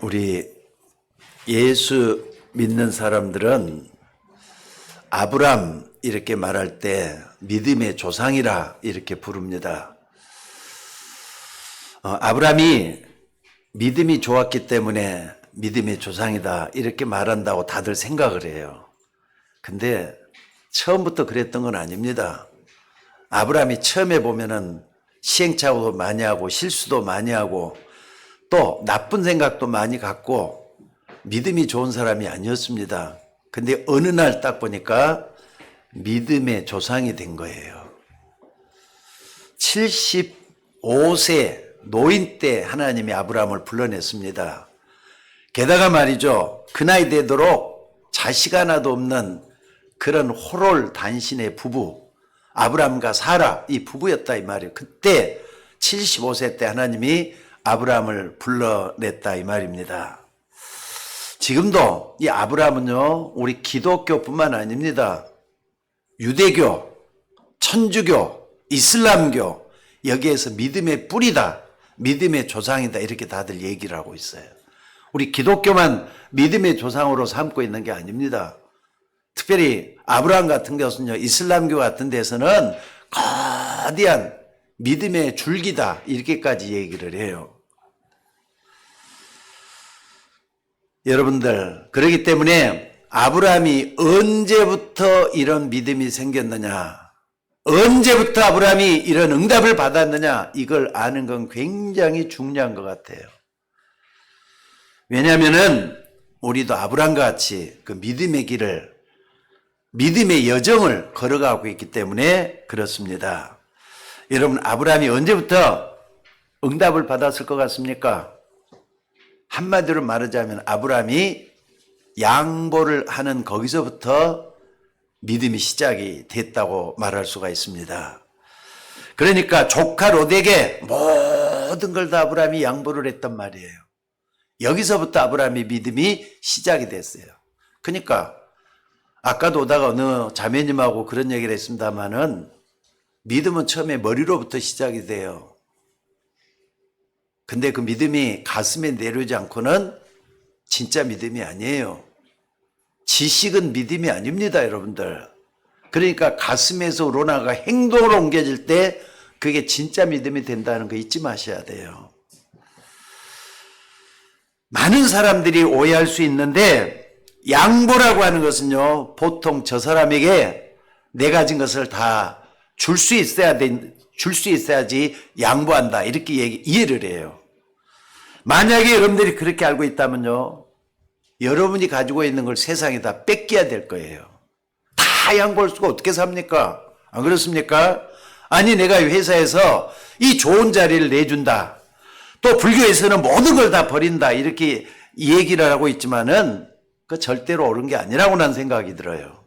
우리 예수 믿는 사람들은 아브람 이렇게 말할 때 믿음의 조상이라 이렇게 부릅니다. 아브람이 믿음이 좋았기 때문에 믿음의 조상이다 이렇게 말한다고 다들 생각을 해요. 근데 처음부터 그랬던 건 아닙니다. 아브람이 처음에 보면은 시행착오도 많이 하고 실수도 많이 하고 또 나쁜 생각도 많이 갖고 믿음이 좋은 사람이 아니었습니다. 근데 어느 날 딱 보니까 믿음의 조상이 된 거예요. 75세 노인 때 하나님이 아브라함을 불러냈습니다. 게다가 말이죠. 그 나이 되도록 자식 하나도 없는 그런 호롤 단신의 부부 아브라함과 사라 이 부부였다 이 말이에요. 그때 75세 때 하나님이 아브라함을 불러냈다 이 말입니다. 지금도 이 아브라함은요 우리 기독교뿐만 아닙니다. 유대교, 천주교, 이슬람교 여기에서 믿음의 뿌리다, 믿음의 조상이다 이렇게 다들 얘기를 하고 있어요. 우리 기독교만 믿음의 조상으로 삼고 있는 게 아닙니다. 특별히 아브라함 같은 것은요 이슬람교 같은 데서는 거대한 믿음의 줄기다 이렇게까지 얘기를 해요. 여러분들 그렇기 때문에 아브라함이 언제부터 이런 믿음이 생겼느냐, 언제부터 아브라함이 이런 응답을 받았느냐 이걸 아는 건 굉장히 중요한 것 같아요. 왜냐하면은 우리도 아브라함과 같이 그 믿음의 길을, 믿음의 여정을 걸어가고 있기 때문에 그렇습니다. 여러분 아브라함이 언제부터 응답을 받았을 것 같습니까? 한마디로 말하자면 아브라함이 양보를 하는 거기서부터 믿음이 시작이 됐다고 말할 수가 있습니다. 그러니까 조카 롯에게 모든 걸 다 아브라함이 양보를 했단 말이에요. 여기서부터 아브라함의 믿음이 시작이 됐어요. 그러니까 아까도 오다가 어느 자매님하고 그런 얘기를 했습니다마는 믿음은 처음에 머리로부터 시작이 돼요. 근데 그 믿음이 가슴에 내려오지 않고는 진짜 믿음이 아니에요. 지식은 믿음이 아닙니다, 여러분들. 그러니까 가슴에서 우러나가 행동으로 옮겨질 때 그게 진짜 믿음이 된다는 거 잊지 마셔야 돼요. 많은 사람들이 오해할 수 있는데 양보라고 하는 것은요, 보통 저 사람에게 내 가진 것을 다 줄 수 있어야지 양보한다 이렇게 이해를 해요. 만약에 여러분들이 그렇게 알고 있다면요 여러분이 가지고 있는 걸 세상에 다 뺏겨야 될 거예요. 다 양보할 수가 어떻게 삽니까? 안 그렇습니까? 아니 내가 회사에서 이 좋은 자리를 내준다, 또 불교에서는 모든 걸 다 버린다 이렇게 얘기를 하고 있지만은 그 절대로 옳은 게 아니라고 난 생각이 들어요.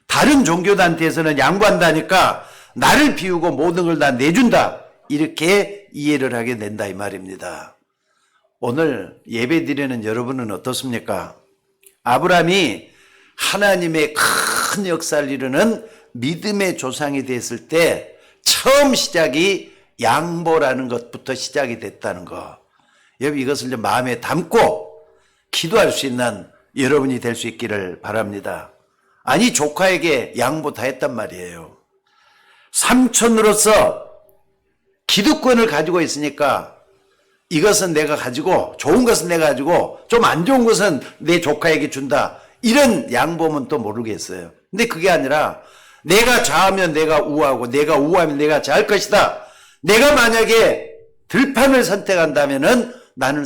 다른 종교단체에서는 양보한다니까 나를 비우고 모든 걸 다 내준다 이렇게 이해를 하게 된다 이 말입니다. 오늘 예배 드리는 여러분은 어떻습니까? 아브라함이 하나님의 큰 역사를 이루는 믿음의 조상이 됐을 때 처음 시작이 양보라는 것부터 시작이 됐다는 거. 여러분 이것을 좀 마음에 담고 기도할 수 있는 여러분이 될 수 있기를 바랍니다. 아니 조카에게 양보 다 했단 말이에요. 삼촌으로서 기득권을 가지고 있으니까 이것은 내가 가지고 좋은 것은 내가 가지고 좀 안 좋은 것은 내 조카에게 준다 이런 양보면 또 모르겠어요. 근데 그게 아니라 내가 좌하면 내가 우하고 내가 우하면 내가 좌할 것이다. 내가 만약에 들판을 선택한다면은 나는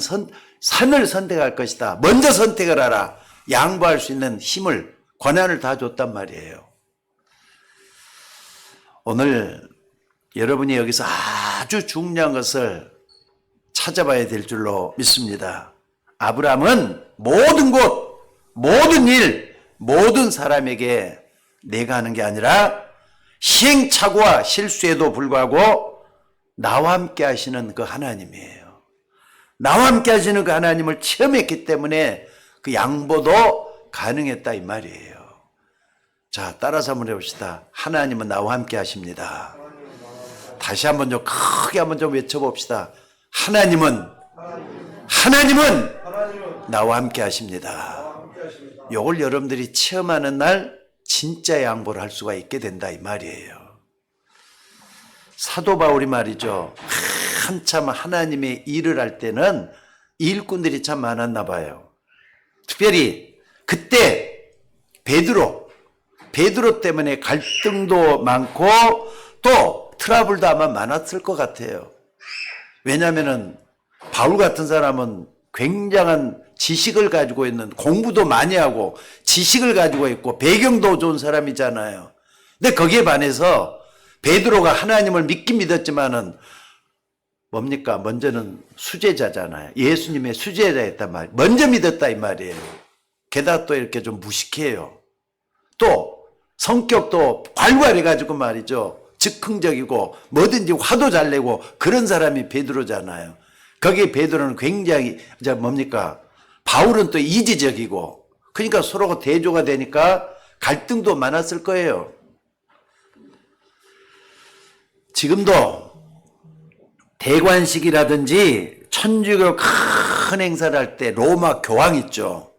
산을 선택할 것이다. 먼저 선택을 하라. 양보할 수 있는 힘을, 권한을 다 줬단 말이에요. 오늘 여러분이 여기서 아주 중요한 것을 찾아봐야 될 줄로 믿습니다. 아브라함은 모든 곳, 모든 일, 모든 사람에게 내가 하는 게 아니라 시행착오와 실수에도 불구하고 나와 함께 하시는 그 하나님이에요. 나와 함께 하시는 그 하나님을 체험했기 때문에 그 양보도 가능했다 이 말이에요. 자, 따라서 한번 해봅시다. 하나님은 나와 함께 하십니다. 다시 한번 좀 크게 한번 좀 외쳐봅시다. 하나님은 나와 함께 하십니다. 요걸 여러분들이 체험하는 날 진짜 양보를 할 수가 있게 된다 이 말이에요. 사도 바울이 말이죠. 한참 하나님의 일을 할 때는 일꾼들이 참 많았나 봐요. 특별히 그때 베드로 때문에 갈등도 많고 또 트러블도 아마 많았을 것 같아요. 왜냐하면은 바울 같은 사람은 굉장한 지식을 가지고 있는, 공부도 많이 하고 지식을 가지고 있고 배경도 좋은 사람이잖아요. 근데 거기에 반해서 베드로가 하나님을 믿긴 믿었지만은 뭡니까? 먼저는 수제자잖아요. 예수님의 수제자였단 말이에요. 먼저 믿었다 이 말이에요. 게다가 또 이렇게 좀 무식해요. 또 성격도 괄괄해가지고 말이죠. 즉흥적이고 뭐든지 화도 잘 내고 그런 사람이 베드로잖아요. 거기에 베드로는 굉장히 뭡니까? 바울은 또 이지적이고, 그러니까 서로가 대조가 되니까 갈등도 많았을 거예요. 지금도 대관식이라든지 천주교 큰 행사를 할 때 로마 교황 있죠.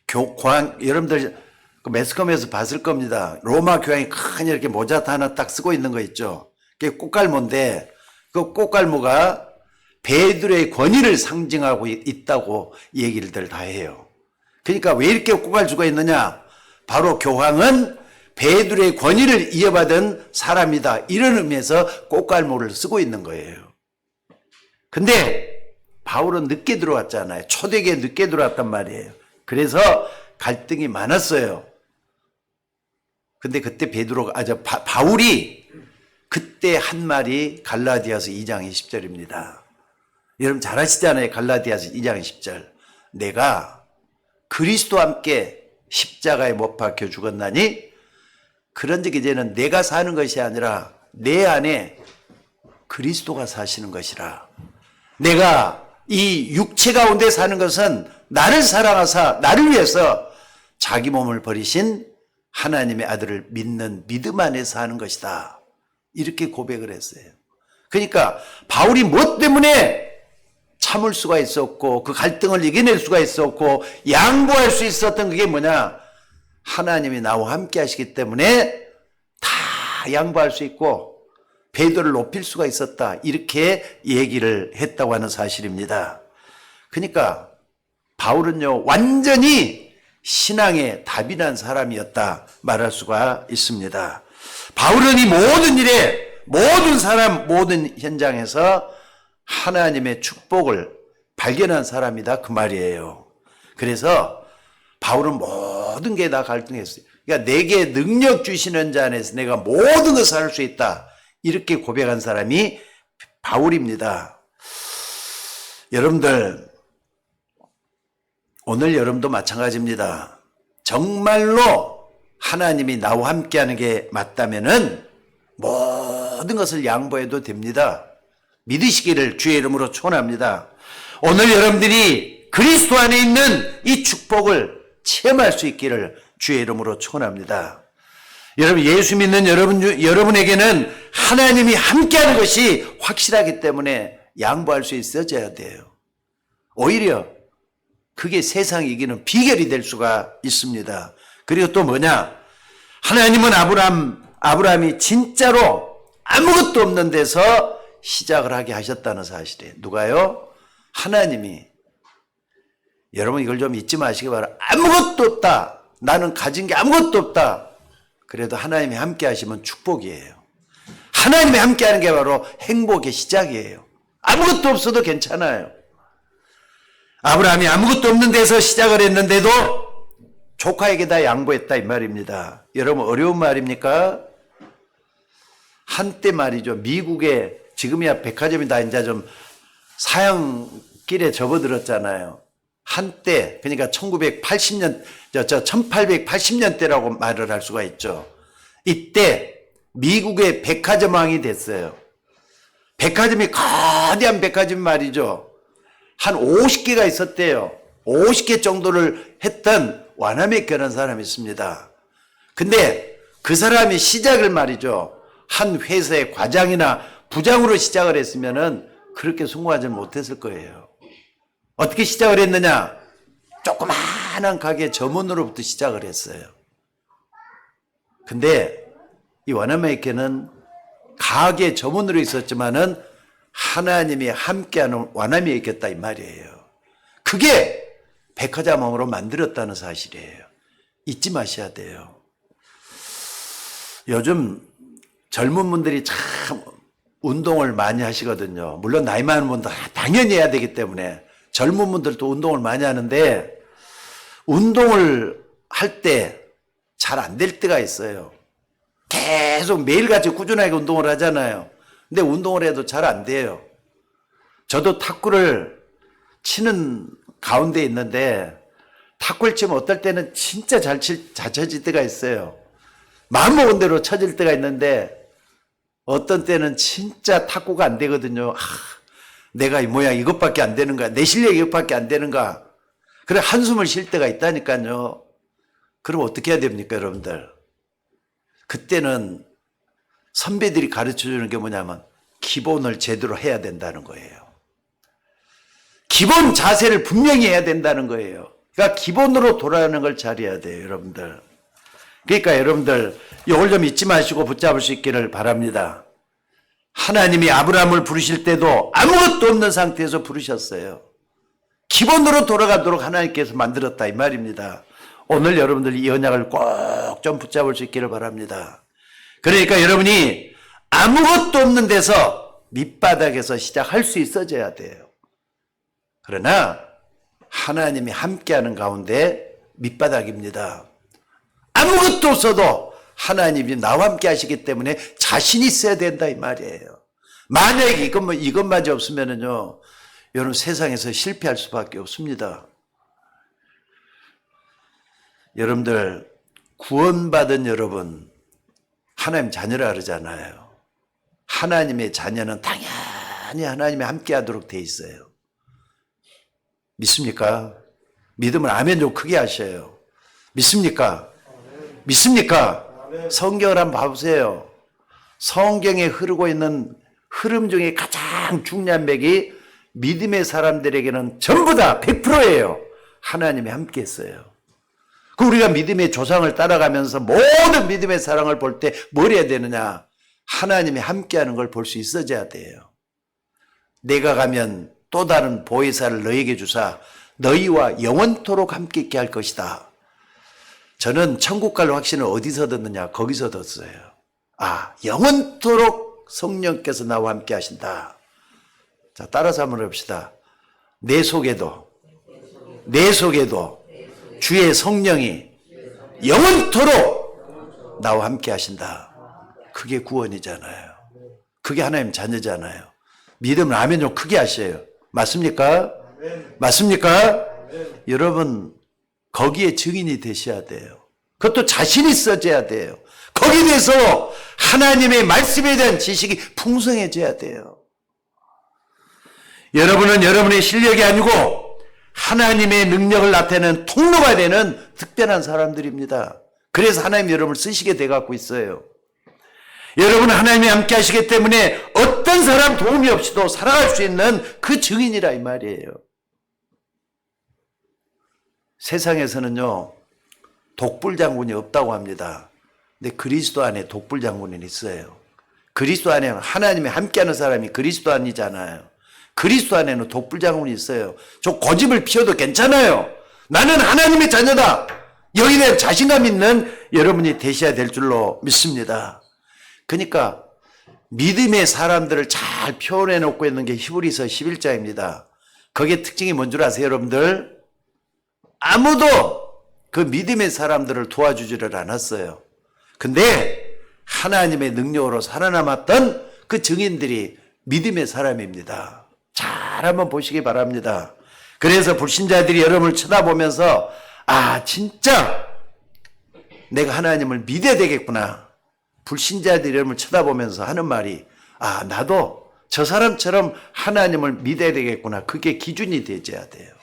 교황, 여러분들 매스컴에서 봤을 겁니다. 로마 교황이 큰 이렇게 모자 하나 딱 쓰고 있는 거 있죠. 그게 꽃갈모인데 그 꽃갈모가 베드로의 권위를 상징하고 있다고 얘기를 다 해요. 그러니까 왜 이렇게 꽃갈주가 있느냐? 바로 교황은 베드로의 권위를 이어받은 사람이다. 이런 의미에서 꽃갈모를 쓰고 있는 거예요. 근데 바울은 늦게 들어왔잖아요. 초대기에 늦게 들어왔단 말이에요. 그래서 갈등이 많았어요. 근데 그때 바울이 그때 한 말이 갈라디아서 2장 20절입니다. 여러분 잘 아시잖아요. 갈라디아서 2장 10절. 내가 그리스도와 함께 십자가에 못 박혀 죽었나니 그런즉 이제는 내가 사는 것이 아니라 내 안에 그리스도가 사시는 것이라. 내가 이 육체 가운데 사는 것은 나를 사랑하사 나를 위해서 자기 몸을 버리신 하나님의 아들을 믿는 믿음 안에서 하는 것이다. 이렇게 고백을 했어요. 그러니까 바울이 무엇 때문에 참을 수가 있었고 그 갈등을 이겨낼 수가 있었고 양보할 수 있었던 그게 뭐냐? 하나님이 나와 함께 하시기 때문에 다 양보할 수 있고 베드로를 높일 수가 있었다. 이렇게 얘기를 했다고 하는 사실입니다. 그러니까 바울은요 완전히 신앙의 답이 난 사람이었다 말할 수가 있습니다. 바울은 이 모든 일에 모든 사람 모든 현장에서 하나님의 축복을 발견한 사람이다 그 말이에요. 그래서 바울은 모든 게 다 갈등했어요. 그러니까 내게 능력 주시는 자 안에서 내가 모든 것을 할 수 있다. 이렇게 고백한 사람이 바울입니다. 여러분들 오늘 여러분도 마찬가지입니다. 정말로 하나님이 나와 함께하는 게 맞다면은 모든 것을 양보해도 됩니다. 믿으시기를 주의 이름으로 축원합니다. 오늘 여러분들이 그리스도 안에 있는 이 축복을 체험할 수 있기를 주의 이름으로 축원합니다. 여러분 예수 믿는 여러분에게는 하나님이 함께하는 것이 확실하기 때문에 양보할 수 있어져야 돼요. 오히려 그게 세상 이기는 비결이 될 수가 있습니다. 그리고 또 뭐냐? 하나님은 아브라함이 진짜로 아무것도 없는 데서 시작을 하게 하셨다는 사실이에요. 누가요? 하나님이. 여러분 이걸 좀 잊지 마시기 바랍니다. 아무것도 없다. 나는 가진 게 아무것도 없다. 그래도 하나님이 함께 하시면 축복이에요. 하나님이 함께 하는 게 바로 행복의 시작이에요. 아무것도 없어도 괜찮아요. 아브라함이 아무것도 없는 데서 시작을 했는데도 조카에게 다 양보했다 이 말입니다. 여러분 어려운 말입니까? 한때 말이죠. 미국에 지금이야 백화점이 다 이제 좀 사양길에 접어들었잖아요. 한때 그러니까 1980년 1880년대라고 말을 할 수가 있죠. 이때 미국의 백화점 왕이 됐어요. 백화점이 거대한 백화점 말이죠. 한 50개가 있었대요. 50개 정도를 했던 와나메키라는 사람이 있습니다. 근데 그 사람이 시작을 말이죠. 한 회사의 과장이나 부장으로 시작을 했으면은 그렇게 성공하지 못했을 거예요. 어떻게 시작을 했느냐? 조그마한 가게 점원으로부터 시작을 했어요. 근데 이 와나메이케는 가게 점원으로 있었지만은 하나님이 함께하는 와나메이케였다 이 말이에요. 그게 백화점으로 만들었다는 사실이에요. 잊지 마셔야 돼요. 요즘 젊은 분들이 참 운동을 많이 하시거든요. 물론 나이 많은 분들 당연히 해야 되기 때문에 젊은 분들도 운동을 많이 하는데 운동을 할 때 잘 안 될 때가 있어요. 계속 매일같이 꾸준하게 운동을 하잖아요. 근데 운동을 해도 잘 안 돼요. 저도 탁구를 치는 가운데 있는데 탁구를 치면 어떨 때는 진짜 잘 쳐질 때가 있어요. 마음먹은 대로 쳐질 때가 있는데 어떤 때는 진짜 탁구가 안 되거든요. 내가 이 모양 이것밖에 안 되는가? 내 실력이 이것밖에 안 되는가? 그래 한숨을 쉴 때가 있다니까요. 그럼 어떻게 해야 됩니까, 여러분들? 그때는 선배들이 가르쳐주는 게 뭐냐면 기본을 제대로 해야 된다는 거예요. 기본 자세를 분명히 해야 된다는 거예요. 그러니까 기본으로 돌아가는 걸 잘해야 돼요, 여러분들. 그러니까 여러분들 이걸 좀 잊지 마시고 붙잡을 수 있기를 바랍니다. 하나님이 아브라함을 부르실 때도 아무것도 없는 상태에서 부르셨어요. 기본으로 돌아가도록 하나님께서 만들었다 이 말입니다. 오늘 여러분들 이 언약을 꼭 좀 붙잡을 수 있기를 바랍니다. 그러니까 여러분이 아무것도 없는 데서 밑바닥에서 시작할 수 있어져야 돼요. 그러나 하나님이 함께하는 가운데 밑바닥입니다. 아무것도 없어도 하나님이 나와 함께 하시기 때문에 자신이 있어야 된다 이 말이에요. 만약에 이것마저 없으면은요, 여러분 세상에서 실패할 수밖에 없습니다. 여러분들 구원받은 여러분 하나님 자녀라 그러잖아요. 하나님의 자녀는 당연히 하나님이 함께 하도록 돼 있어요. 믿습니까? 믿으면 아멘 좀 크게 하셔요. 믿습니까? 믿습니까? 성경을 한번 봐보세요. 성경에 흐르고 있는 흐름 중에 가장 중요한 맥이 믿음의 사람들에게는 전부 다 100%예요. 하나님이 함께 했어요. 그 우리가 믿음의 조상을 따라가면서 모든 믿음의 사랑을 볼 때 뭘 해야 되느냐? 하나님이 함께하는 걸 볼 수 있어져야 돼요. 내가 가면 또 다른 보혜사를 너에게 주사 너희와 영원토록 함께 있게 할 것이다. 저는 천국 갈 확신을 어디서 얻었느냐? 거기서 얻었어요. 영원토록 성령께서 나와 함께 하신다. 자, 따라서 한번 해봅시다. 내 속에도 주의 성령이 영원토록 나와 함께 하신다. 그게 구원이잖아요. 그게 하나님 자녀잖아요. 믿으면 아멘 좀 크게 하셔요. 맞습니까? 맞습니까? 여러분 거기에 증인이 되셔야 돼요. 그것도 자신 있어져야 돼요. 거기에 대해서 하나님의 말씀에 대한 지식이 풍성해져야 돼요. 여러분은 여러분의 실력이 아니고 하나님의 능력을 나타내는 통로가 되는 특별한 사람들입니다. 그래서 하나님 여러분을 쓰시게 돼갖고 있어요. 여러분은 하나님이 함께 하시기 때문에 어떤 사람 도움이 없이도 살아갈 수 있는 그 증인이라 이 말이에요. 세상에서는요, 독불 장군이 없다고 합니다. 근데 그리스도 안에 독불 장군이 있어요. 그리스도 안에 하나님이 함께하는 사람이 그리스도 안이잖아요. 그리스도 안에는 독불 장군이 있어요. 저 고집을 피워도 괜찮아요. 나는 하나님의 자녀다. 여기에 대한 자신감 있는 여러분이 되셔야 될 줄로 믿습니다. 그러니까 믿음의 사람들을 잘 표현해 놓고 있는 게 히브리서 11장입니다. 거기에 특징이 뭔 줄 아세요, 여러분들? 아무도 그 믿음의 사람들을 도와주지를 않았어요. 근데 하나님의 능력으로 살아남았던 그 증인들이 믿음의 사람입니다. 잘 한번 보시기 바랍니다. 그래서 불신자들이 여러분을 쳐다보면서 진짜 내가 하나님을 믿어야 되겠구나. 불신자들이 여러분을 쳐다보면서 하는 말이 나도 저 사람처럼 하나님을 믿어야 되겠구나. 그게 기준이 되어야 돼요.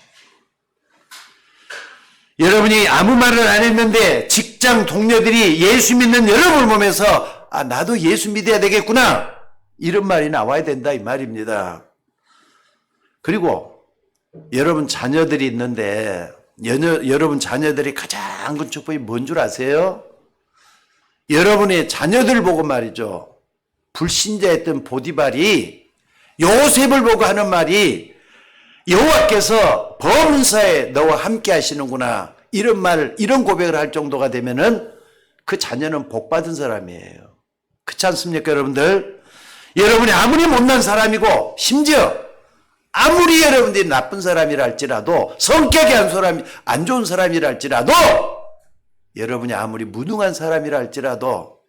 여러분이 아무 말을 안 했는데 직장 동료들이 예수 믿는 여러분을 보면서 나도 예수 믿어야 되겠구나. 이런 말이 나와야 된다 이 말입니다. 그리고 여러분 자녀들이 있는데 여러분 자녀들이 가장 큰 축복이 뭔 줄 아세요? 여러분의 자녀들 보고 말이죠. 불신자였던 보디발이 요셉을 보고 하는 말이 여호와께서 범사에 너와 함께 하시는구나. 이런 말, 이런 고백을 할 정도가 되면은 그 자녀는 복 받은 사람이에요. 그렇지 않습니까, 여러분들? 여러분이 아무리 못난 사람이고, 심지어 아무리 여러분들이 나쁜 사람이라 할지라도, 성격이 안 좋은 사람이라 할지라도, 여러분이 아무리 무능한 사람이라 할지라도,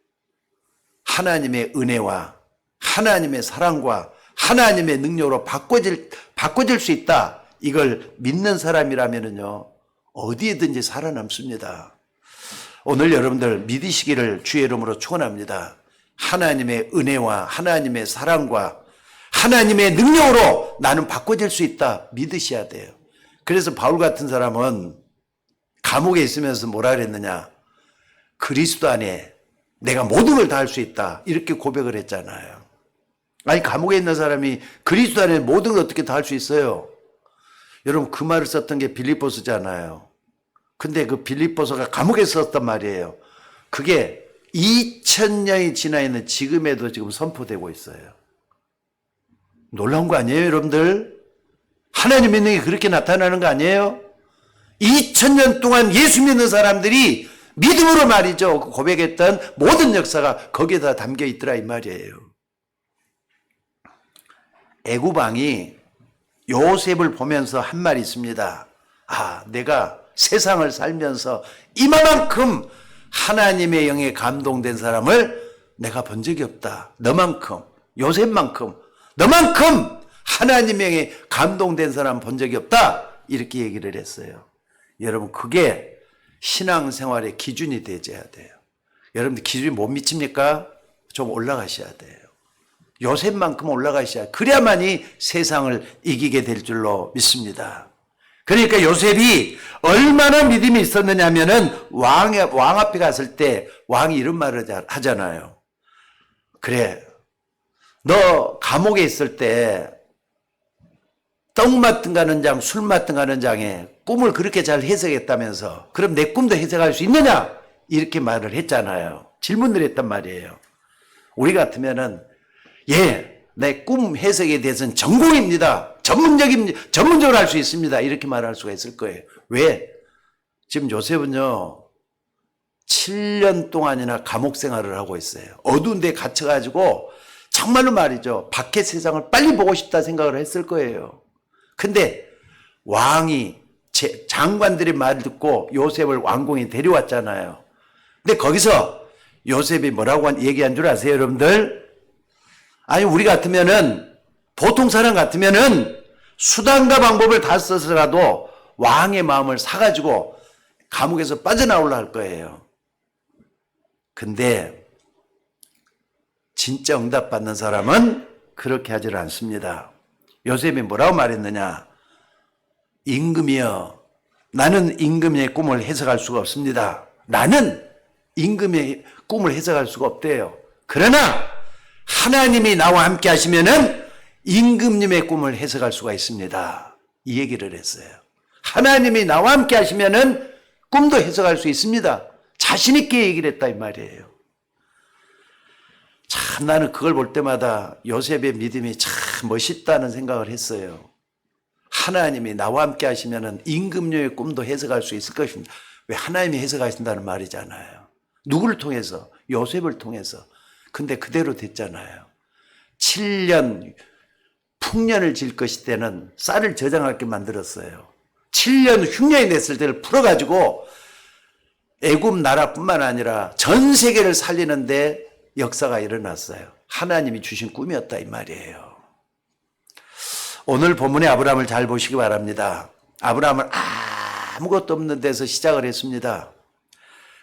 하나님의 은혜와 하나님의 사랑과 하나님의 능력으로 바꿔질 수 있다. 이걸 믿는 사람이라면요, 어디에든지 살아남습니다. 오늘 여러분들 믿으시기를 주의 이름으로 축원합니다. 하나님의 은혜와 하나님의 사랑과 하나님의 능력으로 나는 바꿔질 수 있다. 믿으셔야 돼요. 그래서 바울 같은 사람은 감옥에 있으면서 뭐라 그랬느냐? 그리스도 안에 내가 모든 걸 다 할 수 있다. 이렇게 고백을 했잖아요. 아니, 감옥에 있는 사람이 그리스도 안에 모든 걸 어떻게 다 할 수 있어요? 여러분, 그 말을 썼던 게 빌립보서잖아요. 근데 그 빌립보서가 감옥에 썼단 말이에요. 그게 2000년이 지나 있는 지금에도 지금 선포되고 있어요. 놀라운 거 아니에요, 여러분들? 하나님의 능력이 그렇게 나타나는 거 아니에요? 2000년 동안 예수 믿는 사람들이 믿음으로 말이죠, 고백했던 모든 역사가 거기에 다 담겨 있더라 이 말이에요. 애굽 왕이 요셉을 보면서 한 말이 있습니다. 아, 내가 세상을 살면서 이만큼 하나님의 영에 감동된 사람을 내가 본 적이 없다. 너만큼, 요셉만큼, 너만큼 하나님의 영에 감동된 사람 본 적이 없다. 이렇게 얘기를 했어요. 여러분, 그게 신앙생활의 기준이 되어야 돼요. 여러분들 기준이 못 미칩니까? 좀 올라가셔야 돼요. 요셉만큼 올라가셔야, 그래야만이 세상을 이기게 될 줄로 믿습니다. 그러니까 요셉이 얼마나 믿음이 있었느냐 하면은 왕 앞에 갔을 때 왕이 이런 말을 하잖아요. 그래, 너 감옥에 있을 때 떡 맡은 가는 장, 술 맡은 가는 장에 꿈을 그렇게 잘 해석했다면서, 그럼 내 꿈도 해석할 수 있느냐? 이렇게 말을 했잖아요. 질문을 했단 말이에요. 우리 같으면은, 예, 내 꿈 해석에 대해서는 전공입니다. 전문적으로 할 수 있습니다. 이렇게 말할 수가 있을 거예요. 왜? 지금 요셉은요, 7년 동안이나 감옥 생활을 하고 있어요. 어두운 데 갇혀가지고, 정말로 말이죠, 밖의 세상을 빨리 보고 싶다 생각을 했을 거예요. 근데 왕이, 장관들의 말을 듣고 요셉을 왕궁에 데려왔잖아요. 근데 거기서 요셉이 뭐라고 얘기한 줄 아세요, 여러분들? 아니, 우리 같으면은, 보통 사람 같으면은 수단과 방법을 다 써서라도 왕의 마음을 사가지고 감옥에서 빠져나오려 할 거예요. 근데 진짜 응답받는 사람은 그렇게 하질 않습니다. 요셉이 뭐라고 말했느냐? 임금이여, 나는 임금의 꿈을 해석할 수가 없습니다. 나는 임금의 꿈을 해석할 수가 없대요. 그러나 하나님이 나와 함께 하시면은 임금님의 꿈을 해석할 수가 있습니다. 이 얘기를 했어요. 하나님이 나와 함께 하시면은 꿈도 해석할 수 있습니다. 자신 있게 얘기를 했다 이 말이에요. 참, 나는 그걸 볼 때마다 요셉의 믿음이 참 멋있다는 생각을 했어요. 하나님이 나와 함께 하시면은 임금료의 꿈도 해석할 수 있을 것입니다. 왜? 하나님이 해석하신다는 말이잖아요. 누구를 통해서? 요셉을 통해서. 근데 그대로 됐잖아요. 7년 풍년을 질 것이 때는 쌀을 저장하게 만들었어요. 7년 흉년이 됐을 때를 풀어가지고 애굽 나라뿐만 아니라 전 세계를 살리는데 역사가 일어났어요. 하나님이 주신 꿈이었다 이 말이에요. 오늘 본문의 아브라함을 잘 보시기 바랍니다. 아브라함은 아무것도 없는 데서 시작을 했습니다.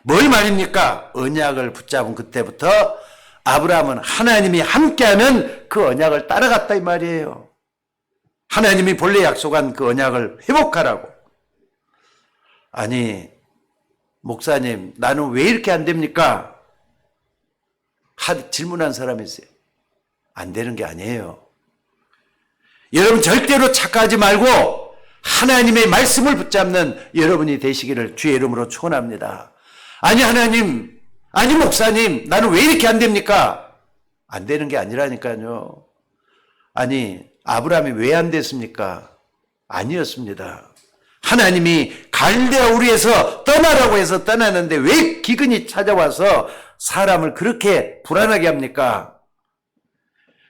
뭘 말입니까? 언약을 붙잡은 그때부터 아브라함은 하나님이 함께하는 그 언약을 따라갔다 이 말이에요. 하나님이 본래 약속한 그 언약을 회복하라고. 아니, 목사님, 나는 왜 이렇게 안 됩니까? 질문한 사람이 있어요. 안 되는 게 아니에요. 여러분, 절대로 착각하지 말고 하나님의 말씀을 붙잡는 여러분이 되시기를 주의 이름으로 축원합니다. 아니 하나님, 아니 목사님, 나는 왜 이렇게 안 됩니까? 안 되는 게 아니라니까요. 아니 아브라함이 왜 안 됐습니까? 아니었습니다. 하나님이 갈대아 우리에서 떠나라고 해서 떠나는데 왜 기근이 찾아와서 사람을 그렇게 불안하게 합니까?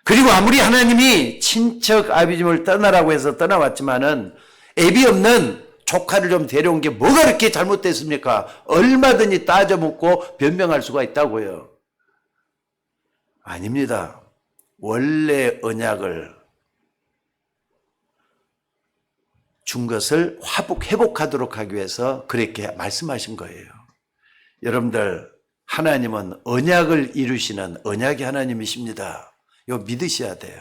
그리고 아무리 하나님이 친척 아비집을 떠나라고 해서 떠나왔지만은 애비 없는 조카를 좀 데려온 게 뭐가 그렇게 잘못됐습니까? 얼마든지 따져 묻고 변명할 수가 있다고요. 아닙니다. 원래 언약을 준 것을 회복하도록 하기 위해서 그렇게 말씀하신 거예요. 여러분들, 하나님은 언약을 이루시는 언약의 하나님이십니다. 이거 믿으셔야 돼요.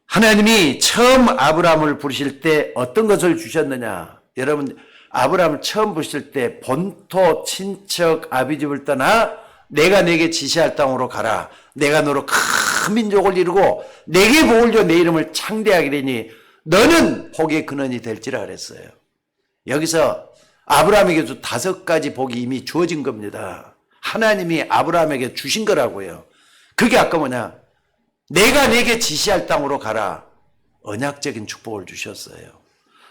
하나님이 처음 아브라함을 부르실 때 어떤 것을 주셨느냐? 여러분, 아브라함을 처음 부르실 때 본토 친척 아비집을 떠나 내가 내게 지시할 땅으로 가라. 내가 너로 큰 민족을 이루고 내게 복을 줘 내 이름을 창대하게 되니 너는 복의 근원이 될지라 그랬어요. 여기서 아브라함에게도 5가지 복이 이미 주어진 겁니다. 하나님이 아브라함에게 주신 거라고요. 그게 아까 뭐냐? 내가 내게 지시할 땅으로 가라. 언약적인 축복을 주셨어요.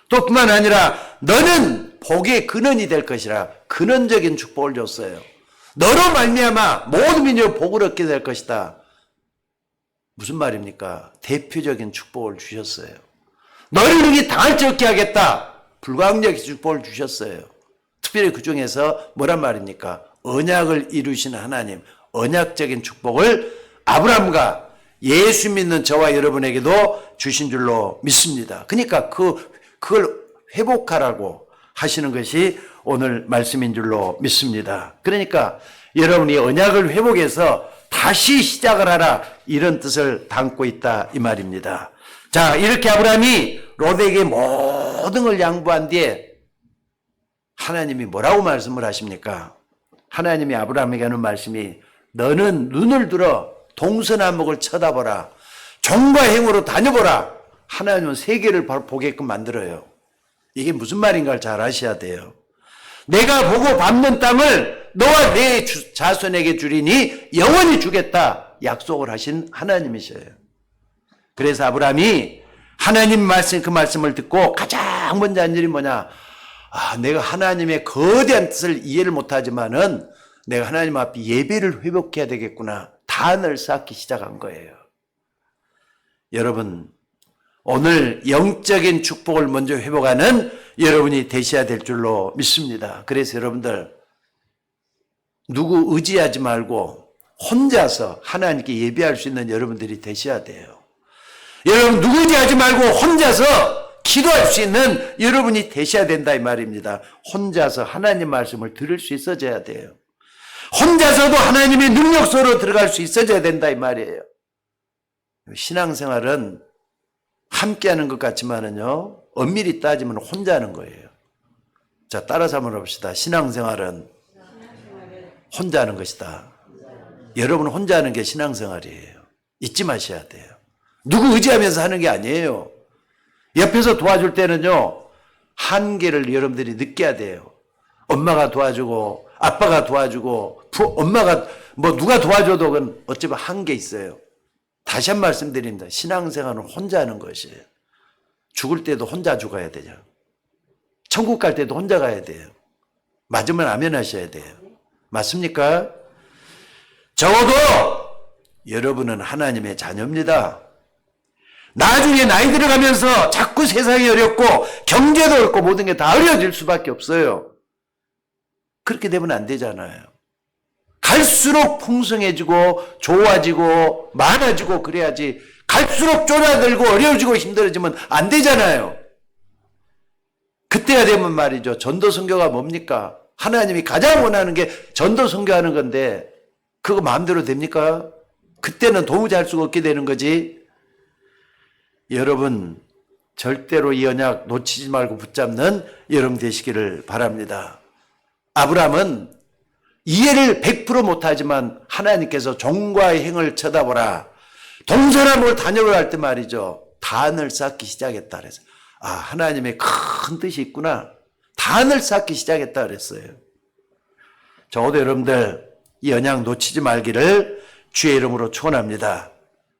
또 뿐만 아니라 너는 복의 근원이 될 것이라 근원적인 축복을 줬어요. 너로 말미암아 모든 민족이 복을 얻게 될 것이다. 무슨 말입니까? 대표적인 축복을 주셨어요. 너를 능히 당할 지 없게 하겠다. 불가항력의 축복을 주셨어요. 특별히 그 중에서 뭐란 말입니까? 언약을 이루시는 하나님, 언약적인 축복을 아브라함과 예수 믿는 저와 여러분에게도 주신 줄로 믿습니다. 그러니까 그걸 회복하라고 하시는 것이 오늘 말씀인 줄로 믿습니다. 그러니까 여러분이 언약을 회복해서 다시 시작을 하라, 이런 뜻을 담고 있다 이 말입니다. 자, 이렇게 아브라함이 롯에게 모든 걸 양보한 뒤에 하나님이 뭐라고 말씀을 하십니까? 하나님이 아브라함에게 하는 말씀이 너는 눈을 들어 동서남북을 쳐다보라. 종과 행으로 다녀보라. 하나님은 세계를 바로 보게끔 만들어요. 이게 무슨 말인가를 잘 아셔야 돼요. 내가 보고 밟는 땅을 너와 내 자손에게 주리니 영원히 주겠다 약속을 하신 하나님이셔요. 그래서 아브라함이 하나님 말씀, 그 말씀을 듣고 가장 먼저 한 일이 뭐냐? 내가 하나님의 거대한 뜻을 이해를 못하지만은 내가 하나님 앞에 예배를 회복해야 되겠구나. 단을 쌓기 시작한 거예요. 여러분, 오늘 영적인 축복을 먼저 회복하는 여러분이 되셔야 될 줄로 믿습니다. 그래서 여러분들, 누구 의지하지 말고 혼자서 하나님께 예배할 수 있는 여러분들이 되셔야 돼요. 여러분, 누구 의지하지 말고 혼자서 기도할 수 있는 여러분이 되셔야 된다 이 말입니다. 혼자서 하나님 말씀을 들을 수 있어져야 돼요. 혼자서도 하나님의 능력 속으로 들어갈 수 있어져야 된다 이 말이에요. 신앙생활은 함께하는 것 같지만은요, 엄밀히 따지면 혼자 하는 거예요. 자, 따라서 한번 해봅시다. 신앙생활은 혼자 하는 것이다. 여러분 혼자 하는 게 신앙생활이에요. 잊지 마셔야 돼요. 누구 의지하면서 하는 게 아니에요. 옆에서 도와줄 때는요, 한계를 여러분들이 느껴야 돼요. 엄마가 도와주고 아빠가 도와주고 엄마가 누가 도와줘도 그건 어쩌면 한계 있어요. 다시 한 말씀드립니다. 신앙생활은 혼자 하는 것이에요. 죽을 때도 혼자 죽어야 되죠. 천국 갈 때도 혼자 가야 돼요. 맞으면 아멘 하셔야 돼요. 맞습니까? 적어도 여러분은 하나님의 자녀입니다. 나중에 나이 들어가면서 자꾸 세상이 어렵고 경제도 어렵고 모든 게 다 어려워질 수밖에 없어요. 그렇게 되면 안 되잖아요. 갈수록 풍성해지고 좋아지고 많아지고 그래야지, 갈수록 쫄아들고 어려워지고 힘들어지면 안 되잖아요. 그때가 되면 말이죠. 전도 선교가 뭡니까? 하나님이 가장 원하는 게 전도 선교하는 건데 그거 마음대로 됩니까? 그때는 도무지 할 수가 없게 되는 거지. 여러분, 절대로 이 언약 놓치지 말고 붙잡는 여러분 되시기를 바랍니다. 아브라함은 이해를 100% 못하지만 하나님께서 종과의 행을 쳐다보라. 동서남북을 다녀오라 할 때 말이죠. 단을 쌓기 시작했다 그래서 아, 하나님의 큰 뜻이 있구나. 단을 쌓기 시작했다 그랬어요. 적어도 여러분들 이 언약 놓치지 말기를 주의 이름으로 축원합니다.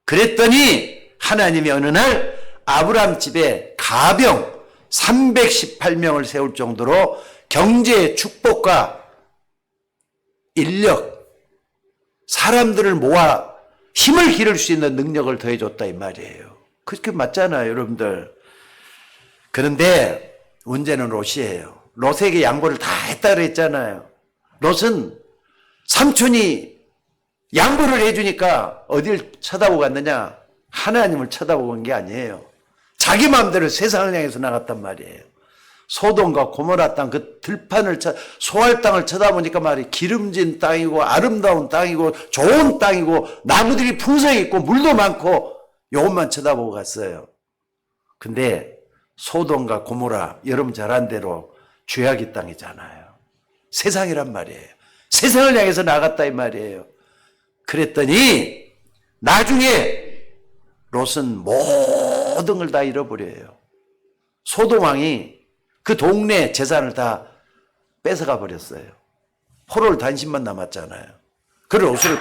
그랬더니 하나님이 어느 날 아브라함 집에 가병 318명을 세울 정도로 경제의 축복과 인력, 사람들을 모아 힘을 기를 수 있는 능력을 더해줬다 이 말이에요. 그렇게 맞잖아요, 여러분들. 그런데 문제는 롯이에요. 롯에게 양보를 다 했다 그랬잖아요. 롯은 삼촌이 양보를 해주니까 어딜 쳐다보고 갔느냐? 하나님을 쳐다보고 간 게 아니에요. 자기 마음대로 세상을 향해서 나갔단 말이에요. 소돔과 고모라 땅 그 들판을 소할 땅을 쳐다보니까 말이 기름진 땅이고 아름다운 땅이고 좋은 땅이고 나무들이 풍성히 있고 물도 많고 요것만 쳐다보고 갔어요. 근데 소돔과 고모라 여러분 잘 아는 대로 죄악의 땅이잖아요. 세상이란 말이에요. 세상을 향해서 나갔다 이 말이에요. 그랬더니 나중에 롯은 모든 걸 다 잃어버려요. 소돔 왕이 그 동네 재산을 다 뺏어가 버렸어요. 포로를 단신만 남았잖아요. 그 롯을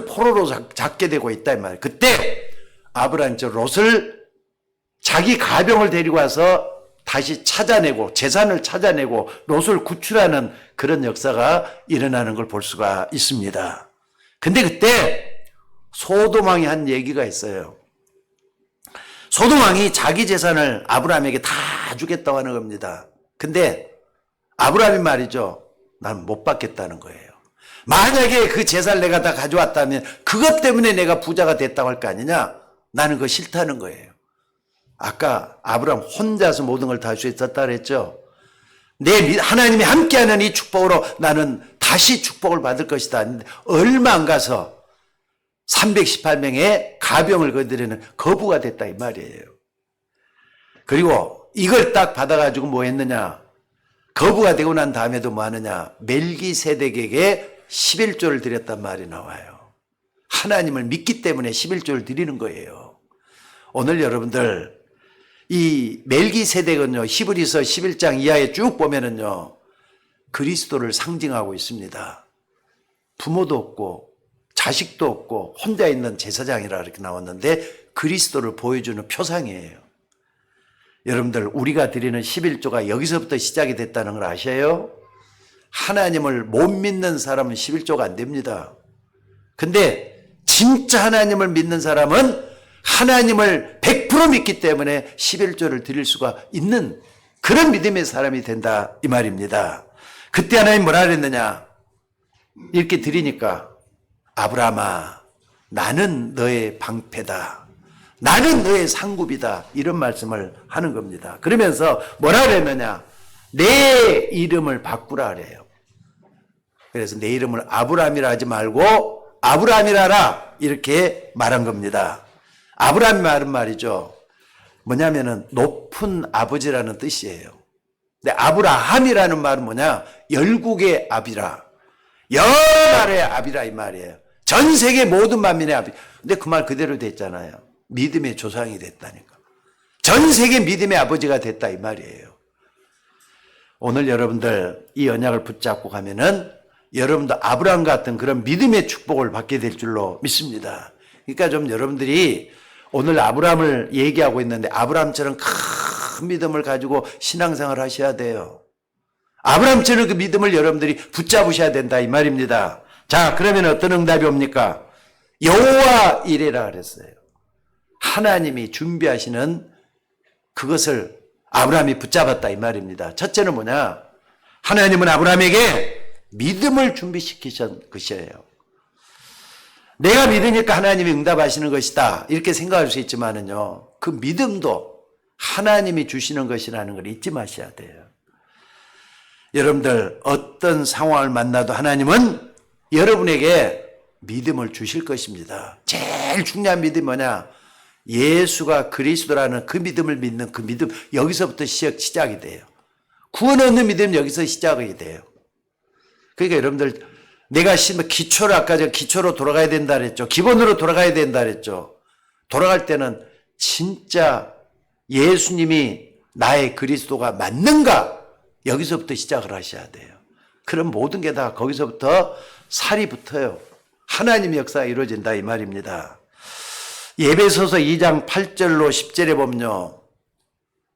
포로로 잡게 되고 있다 이 말이에요. 그때 아브라함이 롯을 자기 가병을 데리고 와서 다시 찾아내고 재산을 찾아내고 롯을 구출하는 그런 역사가 일어나는 걸 볼 수가 있습니다. 근데 그때 소돔 왕이 한 얘기가 있어요. 소돔 왕이 자기 재산을 아브라함에게 다 주겠다고 하는 겁니다. 근데 아브라함이 말이죠. 난 못 받겠다는 거예요. 만약에 그 재산을 내가 다 가져왔다면 그것 때문에 내가 부자가 됐다고 할 거 아니냐? 나는 그거 싫다는 거예요. 아까 아브라함 혼자서 모든 걸 다 할 수 있었다 그랬죠. 하나님이 함께하는 이 축복으로 나는 다시 축복을 받을 것이다. 얼마 안 가서 318명의 가병을 거드리는 거부가 됐다 이 말이에요. 그리고 이걸 딱 받아가지고 뭐 했느냐. 거부가 되고 난 다음에도 뭐 하느냐. 멜기세덱에게 11조를 드렸단 말이 나와요. 하나님을 믿기 때문에 11조를 드리는 거예요. 오늘 여러분들 이 멜기세덱은요, 히브리서 11장 이하에 쭉 보면은요, 그리스도를 상징하고 있습니다. 부모도 없고, 자식도 없고, 혼자 있는 제사장이라 이렇게 나왔는데, 그리스도를 보여주는 표상이에요. 여러분들, 우리가 드리는 11조가 여기서부터 시작이 됐다는 걸 아셔요? 하나님을 못 믿는 사람은 11조가 안 됩니다. 근데, 진짜 하나님을 믿는 사람은 하나님을 100% 믿기 때문에 11조를 드릴 수가 있는 그런 믿음의 사람이 된다 이 말입니다. 그때 하나님 뭐라 그랬느냐. 이렇게 드리니까 아브라함아 나는 너의 방패다. 나는 너의 상급이다. 이런 말씀을 하는 겁니다. 그러면서 뭐라 그랬느냐. 내 이름을 바꾸라 그래요. 그래서 내 이름을 아브라함이라 하지 말고 아브라함이라라 이렇게 말한 겁니다. 아브라함이 말은 말이죠. 뭐냐면은 높은 아버지라는 뜻이에요. 근데 아브라함이라는 말은 뭐냐? 열국의 아비라. 여러 나라의 아비라 이 말이에요. 전 세계 모든 만민의 아비. 근데 그 말 그대로 됐잖아요. 믿음의 조상이 됐다니까. 전 세계 믿음의 아버지가 됐다 이 말이에요. 오늘 여러분들 이 언약을 붙잡고 가면은 여러분도 아브라함 같은 그런 믿음의 축복을 받게 될 줄로 믿습니다. 그러니까 좀 여러분들이 오늘 아브라함을 얘기하고 있는데 아브라함처럼 큰 믿음을 가지고 신앙생활을 하셔야 돼요. 아브라함처럼 그 믿음을 여러분들이 붙잡으셔야 된다 이 말입니다. 자, 그러면 어떤 응답이 옵니까? 여호와 이레라 그랬어요. 하나님이 준비하시는 그것을 아브라함이 붙잡았다 이 말입니다. 첫째는 뭐냐? 하나님은 아브라함에게 믿음을 준비시키신 것이에요. 내가 믿으니까 하나님이 응답하시는 것이다 이렇게 생각할 수 있지만은요, 그 믿음도 하나님이 주시는 것이라는 걸 잊지 마셔야 돼요. 여러분들 어떤 상황을 만나도 하나님은 여러분에게 믿음을 주실 것입니다. 제일 중요한 믿음이 뭐냐? 예수가 그리스도라는 그 믿음을 믿는 그 믿음, 여기서부터 시작이 돼요. 구원 얻는 믿음 여기서 시작이 돼요. 그러니까 여러분들 내가 기초를 아까 기초로 돌아가야 된다 그랬죠. 기본으로 돌아가야 된다 그랬죠. 돌아갈 때는 진짜 예수님이 나의 그리스도가 맞는가? 여기서부터 시작을 하셔야 돼요. 그럼 모든 게 다 거기서부터 살이 붙어요. 하나님의 역사가 이루어진다 이 말입니다. 에베소서 2장 8절로 10절에 보면요.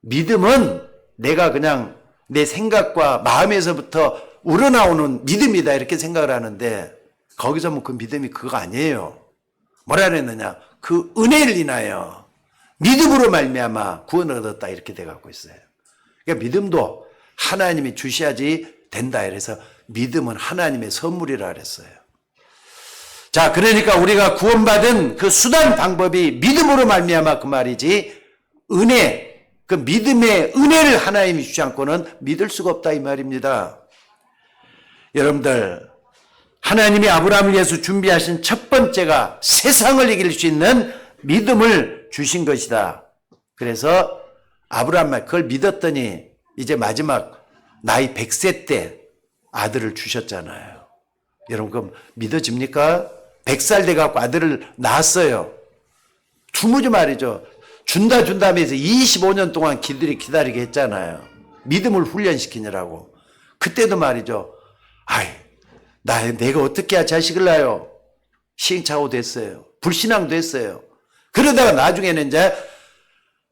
믿음은 내가 그냥 내 생각과 마음에서부터 우러나오는 믿음이다 이렇게 생각을 하는데 거기서 뭐 그 믿음이 그거 아니에요. 뭐라 그랬느냐? 그 은혜를 인하여 믿음으로 말미암아 구원을 얻었다 이렇게 돼 갖고 있어요. 그러니까 믿음도 하나님이 주셔야지 된다. 그래서 믿음은 하나님의 선물이라 그랬어요. 자, 그러니까 우리가 구원받은 그 수단 방법이 믿음으로 말미암아 그 말이지 은혜, 그 믿음의 은혜를 하나님이 주지 않고는 믿을 수가 없다 이 말입니다. 여러분들 하나님이 아브라함을 위해서 준비하신 첫 번째가 세상을 이길 수 있는 믿음을 주신 것이다. 그래서 아브라함 말 그걸 믿었더니 이제 마지막 나이 100세 때 아들을 주셨잖아요. 여러분 그럼 믿어집니까? 100살 돼갖고 아들을 낳았어요. 두무지 말이죠. 준다 하면서 25년 동안 기다리게 했잖아요. 믿음을 훈련시키느라고. 그때도 말이죠. 내가 어떻게 해야 자식을 낳아요? 시행착오도 했어요. 불신앙도 했어요. 그러다가 나중에는 이제